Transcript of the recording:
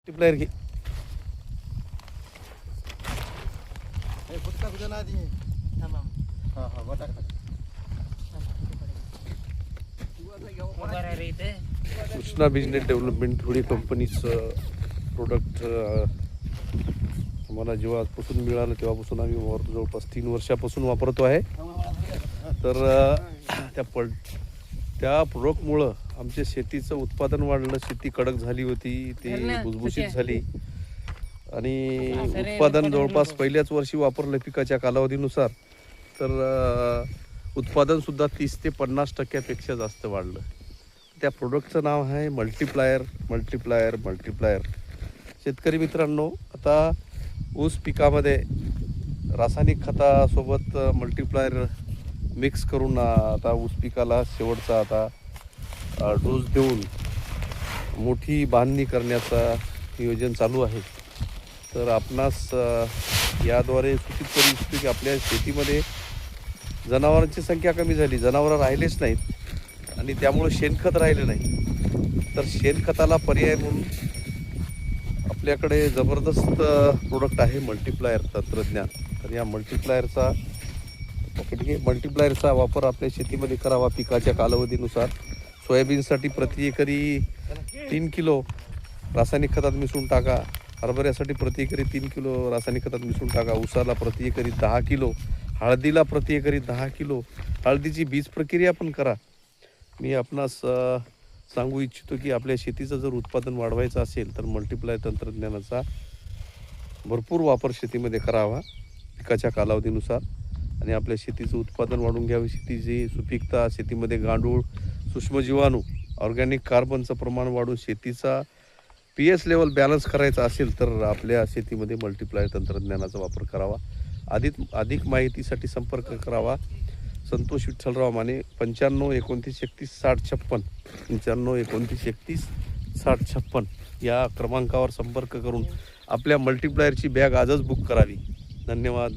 Multiplier घे. Krishna business development थोडी कंपनीचं प्रोडक्ट आम्हाला जेव्हापासून मिळालं तेव्हापासून आम्ही जवळपास 3 वर्षापासून वापरतो आहे. तर त्या प्रोडक्टमुळं आमच्या शेतीचं उत्पादन वाढलं, शेती कडक झाली होती, ती भुसभुशीत झाली आणि उत्पादन जवळपास पहिल्याच वर्षी वापरलं पिकाच्या कालावधीनुसार तर उत्पादनसुद्धा 30 ते 50% जास्त वाढलं. त्या प्रोडक्टचं नाव आहे मल्टीप्लायर. शेतकरी मित्रांनो, आता ऊस पिकामध्ये रासायनिक खतासोबत मल्टीप्लायर मिक्स करून आता ऊस पिकाला शेवटचा आता डोस देऊन मोठी बांधणी करण्याचा नियोजन चालू आहे. तर आपणास याद्वारे सूचित करू इच्छितो की आपल्या शेतीमध्ये जनावरांची संख्या कमी झाली, जनावरं राहिलेच नाहीत आणि त्यामुळे शेणखत राहिले नाही. तर शेणखताला पर्याय म्हणून आपल्याकडे जबरदस्त प्रोडक्ट आहे मल्टीप्लायर तंत्रज्ञान. तर या मल्टीप्लायरचा वापर आपल्या शेतीमध्ये करावा पिकाच्या कालावधीनुसार. सोयाबीनसाठी प्रति एकरी 3 किलो रासायनिक खतात मिसळून टाका, हरभऱ्यासाठी प्रति एकरी 3 किलो रासायनिक खतात मिसळून टाका, ऊसाला प्रति एकरी 10 किलो, हळदीला प्रति एकरी 10 किलो. हळदीची बीज प्रक्रिया पण करा. मी आपणास सांगू इच्छितो की आपल्या शेतीचं जर उत्पादन वाढवायचं असेल तर मल्टीप्लायर तंत्रज्ञानाचा भरपूर वापर शेतीमध्ये करावा पिकाच्या कालावधीनुसार आणि आपल्या शेतीचं उत्पादन वाढवून घ्यावे. शेतीची सुपीकता, शेतीमध्ये गांडूळ, सूक्ष्मजीवाणू, ऑर्गॅनिक कार्बनचं प्रमाण वाढवून शेतीचा pH लेवल बॅलन्स करायचा असेल तर आपल्या शेतीमध्ये मल्टीप्लायर तंत्रज्ञानाचा वापर करावा. अधिक माहितीसाठी संपर्क करावा संतोष विठ्ठलराव माने 95 29 31 60 56 95 29 31 60 56 या क्रमांकावर संपर्क करून आपल्या मल्टीप्लायरची बॅग आजच बुक करावी. धन्यवाद.